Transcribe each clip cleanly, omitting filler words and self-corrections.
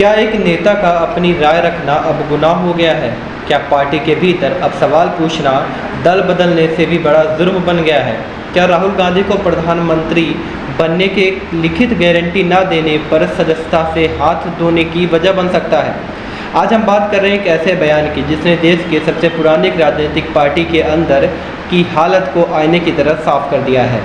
क्या एक नेता का अपनी राय रखना अब गुनाह हो गया है? क्या पार्टी के भीतर अब सवाल पूछना दल बदलने से भी बड़ा जुर्म बन गया है? क्या राहुल गांधी को प्रधानमंत्री बनने के लिखित गारंटी न देने पर सदस्यता से हाथ धोने की वजह बन सकता है? आज हम बात कर रहे हैं एक ऐसे बयान की जिसने देश के सबसे पुरानी राजनीतिक पार्टी के अंदर की हालत को आईने की तरह साफ कर दिया है।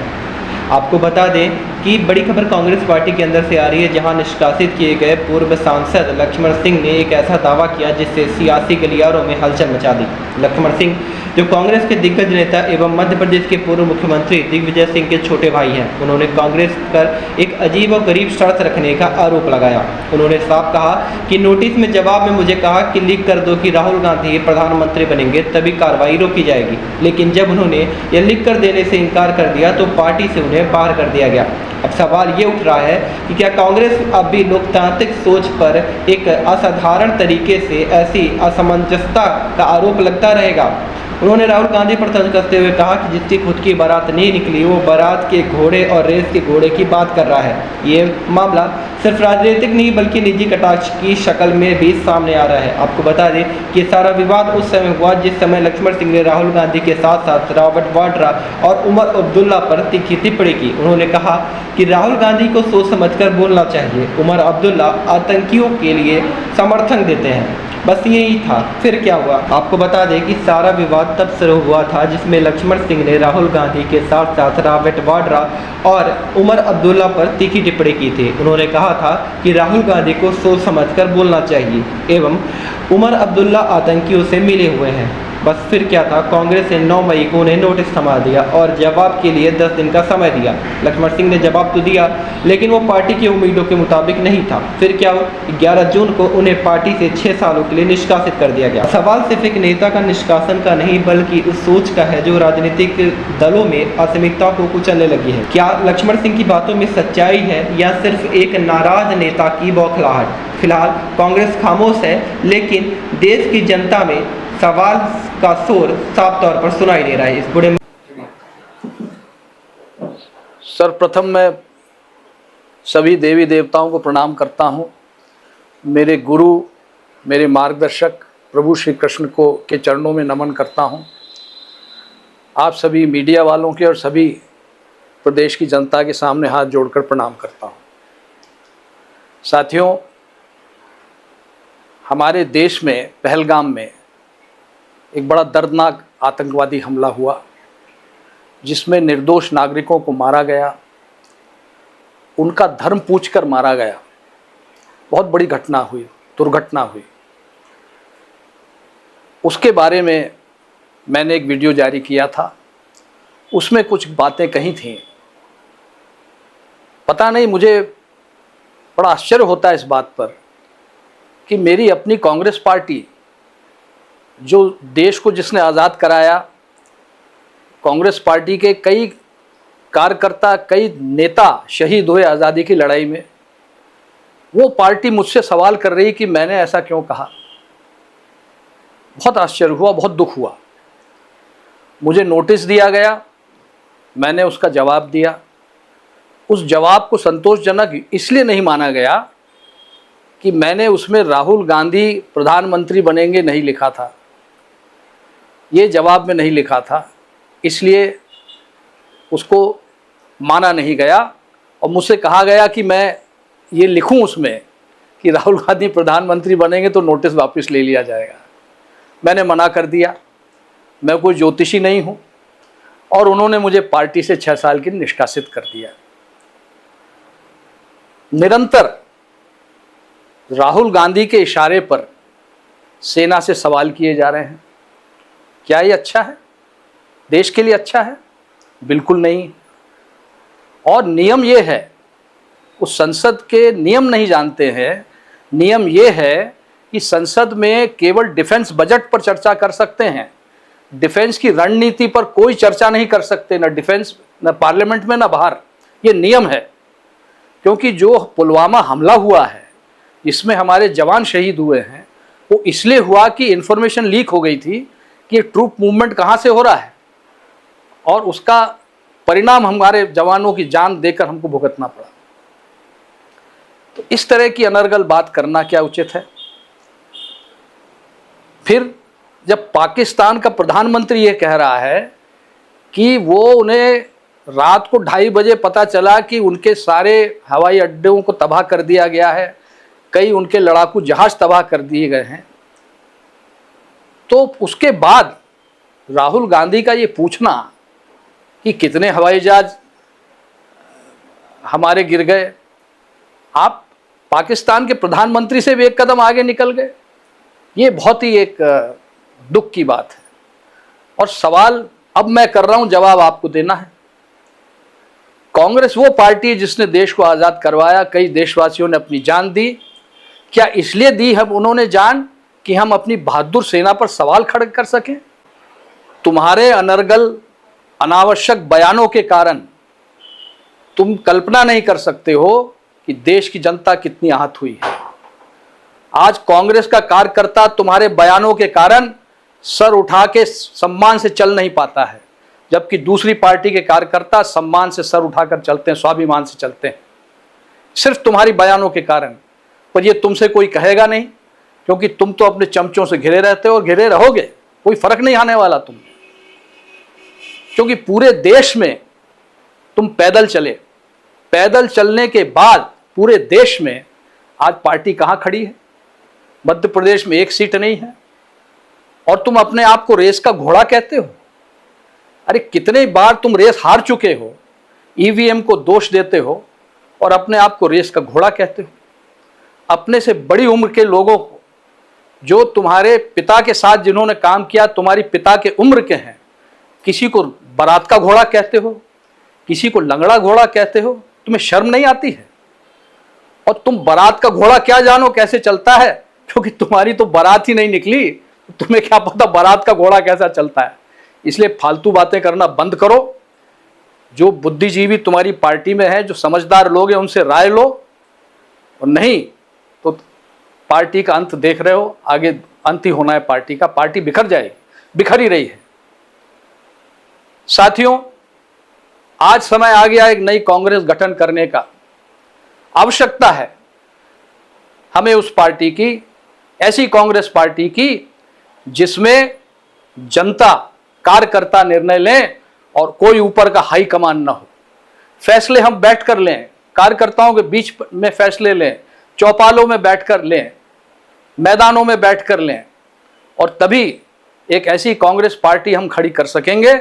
आपको बता दें कि बड़ी खबर कांग्रेस पार्टी के अंदर से आ रही है, जहां निष्कासित किए गए पूर्व सांसद लक्ष्मण सिंह ने एक ऐसा दावा किया जिससे सियासी गलियारों में हलचल मचा दी। लक्ष्मण सिंह जो कांग्रेस के दिग्गज नेता एवं मध्य प्रदेश के पूर्व मुख्यमंत्री दिग्विजय सिंह के छोटे भाई हैं, उन्होंने कांग्रेस पर एक अजीब और गरीब शर्त रखने का आरोप लगाया। उन्होंने साफ कहा कि नोटिस में जवाब में मुझे कहा कि लिख कर दो कि राहुल गांधी प्रधानमंत्री बनेंगे तभी कार्रवाई रोकी जाएगी, लेकिन जब उन्होंने यह लिख कर देने से इनकार कर दिया तो पार्टी से उन्हें बाहर कर दिया गया। अब सवाल ये उठ रहा है कि क्या कांग्रेस अब भी लोकतांत्रिक सोच पर एक असाधारण तरीके से ऐसी असमंजसता का आरोप लगता रहेगा? उन्होंने राहुल गांधी पर तंज कसते हुए कहा कि जिसकी खुद की बारात नहीं निकली वो बारात के घोड़े और रेस के घोड़े की बात कर रहा है। ये मामला सिर्फ राजनीतिक नहीं बल्कि निजी कटाक्ष की शक्ल में भी सामने आ रहा है। आपको बता दें कि सारा विवाद उस समय हुआ जिस समय लक्ष्मण सिंह ने राहुल गांधी के साथ साथ रॉबर्ट वाड्रा और उमर अब्दुल्ला पर तीखी टिप्पणी की। उन्होंने कहा कि राहुल गांधी को सोच समझकर बोलना चाहिए। उमर अब्दुल्ला आतंकियों के लिए समर्थन देते हैं। बस यही था। फिर क्या हुआ? आपको बता दें कि सारा विवाद तब शुरू हुआ था जिसमें लक्ष्मण सिंह ने राहुल गांधी के साथ साथ रॉबर्ट वाड्रा और उमर अब्दुल्ला पर तीखी टिप्पणी की थी। उन्होंने कहा था कि राहुल गांधी को सोच समझकर बोलना चाहिए एवं उमर अब्दुल्ला आतंकियों से मिले हुए हैं। बस फिर क्या था, कांग्रेस ने 9 मई को उन्हें नोटिस थमा दिया और जवाब के लिए 10 दिन का समय दिया। लक्ष्मण सिंह ने जवाब तो दिया लेकिन वो पार्टी की उम्मीदों के मुताबिक नहीं था। फिर क्या हुआ? 11 जून को उन्हें पार्टी से 6 सालों के लिए निष्कासित कर दिया गया। सवाल सिर्फ एक नेता का निष्कासन का नहीं बल्कि उस सोच का है जो राजनीतिक दलों में असमिकता को कुचलने लगी है। क्या लक्ष्मण सिंह की बातों में सच्चाई है या सिर्फ एक नाराज नेता की बौखलाहट? फिलहाल कांग्रेस खामोश है लेकिन देश की जनता में सवाल का शोर साफ तौर पर सुनाई दे रहा है। इस बड़े सर्वप्रथम मैं सभी देवी देवताओं को प्रणाम करता हूँ। मेरे गुरु, मेरे मार्गदर्शक प्रभु श्री कृष्ण को के चरणों में नमन करता हूँ। आप सभी मीडिया वालों के और सभी प्रदेश की जनता के सामने हाथ जोड़कर प्रणाम करता हूँ। साथियों, हमारे देश में पहलगाम में एक बड़ा दर्दनाक आतंकवादी हमला हुआ जिसमें निर्दोष नागरिकों को मारा गया, उनका धर्म पूछकर मारा गया। बहुत बड़ी घटना हुई, दुर्घटना हुई। उसके बारे में मैंने एक वीडियो जारी किया था। उसमें कुछ बातें कही थीं। पता नहीं, मुझे बड़ा आश्चर्य होता है इस बात पर कि मेरी अपनी कांग्रेस पार्टी, जो देश को जिसने आज़ाद कराया, कांग्रेस पार्टी के कई कार्यकर्ता, कई नेता शहीद हुए आज़ादी की लड़ाई में, वो पार्टी मुझसे सवाल कर रही कि मैंने ऐसा क्यों कहा। बहुत आश्चर्य हुआ, बहुत दुख हुआ। मुझे नोटिस दिया गया, मैंने उसका जवाब दिया। उस जवाब को संतोषजनक इसलिए नहीं माना गया कि मैंने उसमें राहुल गांधी प्रधानमंत्री बनेंगे नहीं लिखा था, ये जवाब में नहीं लिखा था, इसलिए उसको माना नहीं गया। और मुझसे कहा गया कि मैं ये लिखूं उसमें कि राहुल गांधी प्रधानमंत्री बनेंगे तो नोटिस वापस ले लिया जाएगा। मैंने मना कर दिया। मैं कोई ज्योतिषी नहीं हूं और उन्होंने मुझे पार्टी से 6 साल की निष्कासित कर दिया। निरंतर राहुल गांधी के इशारे पर सेना से सवाल किए जा रहे हैं। क्या ये अच्छा है? देश के लिए अच्छा है? बिल्कुल नहीं। और नियम ये है, उस संसद के नियम नहीं जानते हैं। नियम ये है कि संसद में केवल डिफेंस बजट पर चर्चा कर सकते हैं, डिफेंस की रणनीति पर कोई चर्चा नहीं कर सकते, न डिफेंस, न पार्लियामेंट में, न बाहर। ये नियम है। क्योंकि जो पुलवामा हमला हुआ है, इसमें हमारे जवान शहीद हुए हैं, वो इसलिए हुआ कि इंफॉर्मेशन लीक हो गई थी कि ट्रूप मूवमेंट कहाँ से हो रहा है और उसका परिणाम हमारे जवानों की जान देकर हमको भुगतना पड़ा। तो इस तरह की अनर्गल बात करना क्या उचित है? फिर जब पाकिस्तान का प्रधानमंत्री ये कह रहा है कि वो उन्हें रात को 2:30 बजे पता चला कि उनके सारे हवाई अड्डों को तबाह कर दिया गया है, कई उनके लड़ाकू जहाज तबाह कर दिए गए हैं, तो उसके बाद राहुल गांधी का ये पूछना कि कितने हवाई जहाज हमारे गिर गए, आप पाकिस्तान के प्रधानमंत्री से भी एक कदम आगे निकल गए, ये बहुत ही एक दुख की बात है। और सवाल अब मैं कर रहा हूं, जवाब आपको देना है। कांग्रेस वो पार्टी है जिसने देश को आज़ाद करवाया, कई देशवासियों ने अपनी जान दी। क्या इसलिए दी हम उन्होंने जान कि हम अपनी बहादुर सेना पर सवाल खड़े कर सकें? तुम्हारे अनर्गल अनावश्यक बयानों के कारण तुम कल्पना नहीं कर सकते हो कि देश की जनता कितनी आहत हुई है। आज कांग्रेस का कार्यकर्ता तुम्हारे बयानों के कारण सर उठा के सम्मान से चल नहीं पाता है, जबकि दूसरी पार्टी के कार्यकर्ता सम्मान से सर उठाकर चलते हैं, स्वाभिमान से चलते हैं, सिर्फ तुम्हारी बयानों के कारण। पर ये तुमसे कोई कहेगा नहीं, क्योंकि तुम तो अपने चमचों से घिरे रहते हो और घिरे रहोगे, कोई फर्क नहीं आने वाला तुम, क्योंकि पूरे देश में तुम पैदल चले। पैदल चलने के बाद पूरे देश में आज पार्टी कहां खड़ी है? मध्य प्रदेश में 1 सीट नहीं है, और तुम अपने आप को रेस का घोड़ा कहते हो। अरे कितने बार तुम रेस हार चुके हो, ईवीएम को दोष देते हो और अपने आप को रेस का घोड़ा कहते हो। अपने से बड़ी उम्र के लोगों को, जो तुम्हारे पिता के साथ जिन्होंने काम किया, तुम्हारी पिता के उम्र के हैं, किसी को बारात का घोड़ा कहते हो, किसी को लंगड़ा घोड़ा कहते हो। तुम्हें शर्म नहीं आती है? और तुम बारात का घोड़ा क्या जानो कैसे चलता है, क्योंकि तुम्हारी तो बारात ही नहीं निकली, तुम्हें क्या पता बारात का घोड़ा कैसा चलता है। इसलिए फालतू बातें करना बंद करो। जो बुद्धिजीवी तुम्हारी पार्टी में है, जो समझदार लोग हैं, उनसे राय लो, और नहीं तो पार्टी का अंत देख रहे हो, आगे अंत ही होना है पार्टी का। पार्टी बिखर जाएगी, बिखर ही रही है। साथियों, आज समय आ गया एक नई कांग्रेस गठन करने का। आवश्यकता है हमें उस पार्टी की, ऐसी कांग्रेस पार्टी की जिसमें जनता कार्यकर्ता निर्णय लें और कोई ऊपर का हाई कमान ना हो। फैसले हम बैठ कर लें, कार्यकर्ताओं के बीच में फैसले लें, चौपालों में बैठकर लें, मैदानों में बैठकर लें, और तभी एक ऐसी कांग्रेस पार्टी हम खड़ी कर सकेंगे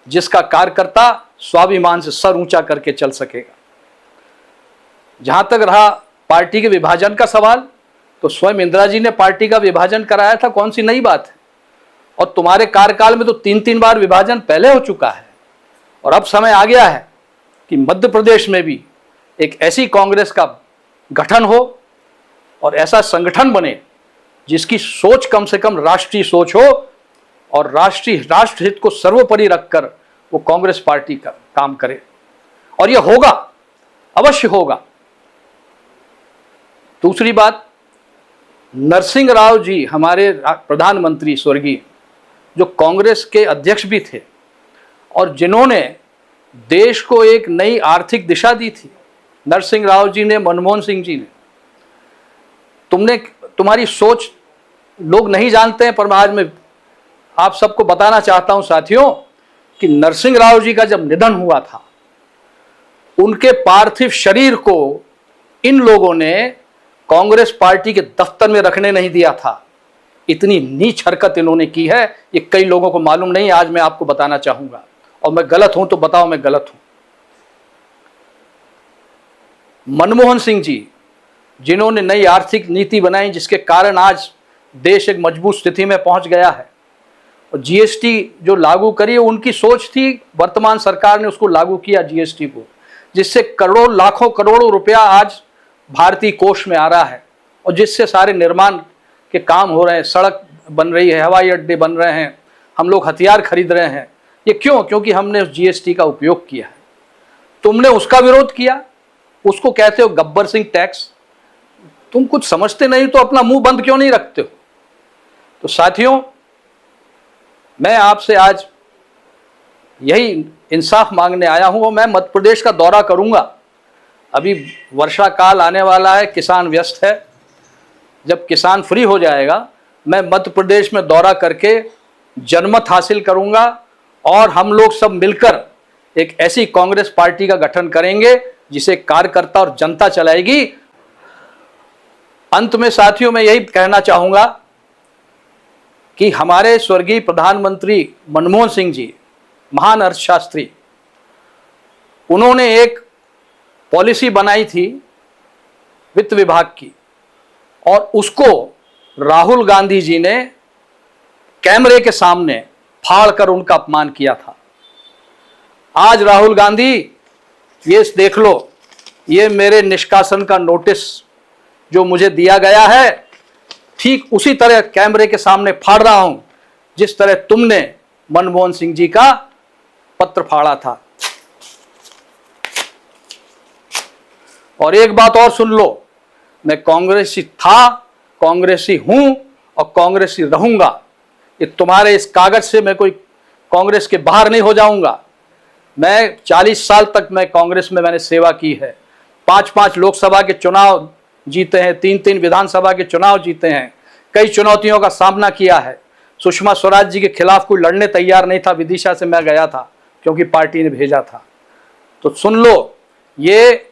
जिसका कार्यकर्ता स्वाभिमान से सर ऊंचा करके चल सकेगा। जहां तक रहा पार्टी के विभाजन का सवाल, तो स्वयं इंदिरा जी ने पार्टी का विभाजन कराया था, कौन सी नई बात है? और तुम्हारे कार्यकाल में तो 3-3 बार विभाजन पहले हो चुका है। और अब समय आ गया है कि मध्य प्रदेश में भी एक ऐसी कांग्रेस का गठन हो और ऐसा संगठन बने जिसकी सोच कम से कम राष्ट्रीय सोच हो, और राष्ट्रहित को सर्वोपरि रखकर वो कांग्रेस पार्टी का काम करे। और यह होगा, अवश्य होगा। दूसरी बात, नरसिंह राव जी हमारे प्रधानमंत्री स्वर्गीय, जो कांग्रेस के अध्यक्ष भी थे और जिन्होंने देश को एक नई आर्थिक दिशा दी थी, नरसिंह राव जी ने, मनमोहन सिंह जी ने। तुम्हारी सोच लोग नहीं जानते हैं, पर आज मैं आप सबको बताना चाहता हूं साथियों कि नरसिंह राव जी का जब निधन हुआ था, उनके पार्थिव शरीर को इन लोगों ने कांग्रेस पार्टी के दफ्तर में रखने नहीं दिया था। इतनी नीच हरकत इन्होंने की है, ये कई लोगों को मालूम नहीं। आज मैं आपको बताना चाहूंगा, और मैं गलत हूं तो बताओ मैं गलत हूं। मनमोहन सिंह जी, जिन्होंने नई आर्थिक नीति बनाई जिसके कारण आज देश एक मजबूत स्थिति में पहुंच गया है, और जीएसटी जो लागू करी, उनकी सोच थी, वर्तमान सरकार ने उसको लागू किया जीएसटी को, जिससे करोड़ों लाखों करोड़ों रुपया आज भारतीय कोष में आ रहा है, और जिससे सारे निर्माण के काम हो रहे हैं, सड़क बन रही है, हवाई अड्डे बन रहे हैं, हम लोग हथियार खरीद रहे हैं। ये क्यों? क्योंकि हमने उस जीएसटी का उपयोग किया है। तुमने उसका विरोध किया, उसको कहते हो गब्बर सिंह टैक्स। तुम कुछ समझते नहीं तो अपना मुंह बंद क्यों नहीं रखते हो? तो साथियों, मैं आपसे आज यही इंसाफ मांगने आया हूं, और मैं मध्य प्रदेश का दौरा करूंगा। अभी वर्षा काल आने वाला है, किसान व्यस्त है। जब किसान फ्री हो जाएगा, मैं मध्य प्रदेश में दौरा करके जनमत हासिल करूंगा और हम लोग सब मिलकर एक ऐसी कांग्रेस पार्टी का गठन करेंगे जिसे कार्यकर्ता और जनता चलाएगी। अंत में साथियों, मैं यही कहना चाहूंगा कि हमारे स्वर्गीय प्रधानमंत्री मनमोहन सिंह जी, महान अर्थशास्त्री, उन्होंने एक पॉलिसी बनाई थी वित्त विभाग की, और उसको राहुल गांधी जी ने कैमरे के सामने फाड़कर उनका अपमान किया था। आज राहुल गांधी, ये देख लो, ये मेरे निष्कासन का नोटिस जो मुझे दिया गया है, ठीक उसी तरह कैमरे के सामने फाड़ रहा हूं जिस तरह तुमने मनमोहन सिंह जी का पत्र फाड़ा था। और एक बात और सुन लो, मैं कांग्रेसी था, कांग्रेसी हूं और कांग्रेसी रहूंगा। ये तुम्हारे इस कागज से मैं कोई कांग्रेस के बाहर नहीं हो जाऊंगा। मैं 40 साल तक मैं कांग्रेस में मैंने सेवा की है। 5-5 लोकसभा के चुनाव जीते हैं, 3-3 विधानसभा के चुनाव जीते हैं, कई चुनौतियों का सामना किया है। सुषमा स्वराज जी के खिलाफ कोई लड़ने तैयार नहीं था, विदिशा से मैं गया था क्योंकि पार्टी ने भेजा था। तो सुन लो ये,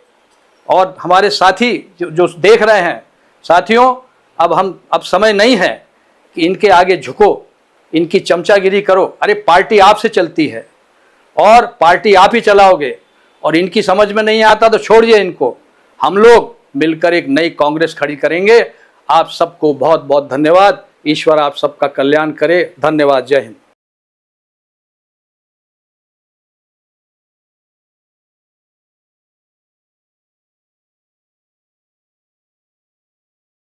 और हमारे साथी जो देख रहे हैं, साथियों, अब समय नहीं है कि इनके आगे झुको, इनकी चमचागिरी करो। अरे पार्टी आपसे चलती है और पार्टी आप ही चलाओगे, और इनकी समझ में नहीं आता तो छोड़िए इनको। हम लोग मिलकर एक नई कांग्रेस खड़ी करेंगे। आप सबको बहुत बहुत धन्यवाद। ईश्वर आप सबका कल्याण करे। धन्यवाद। जय हिंद।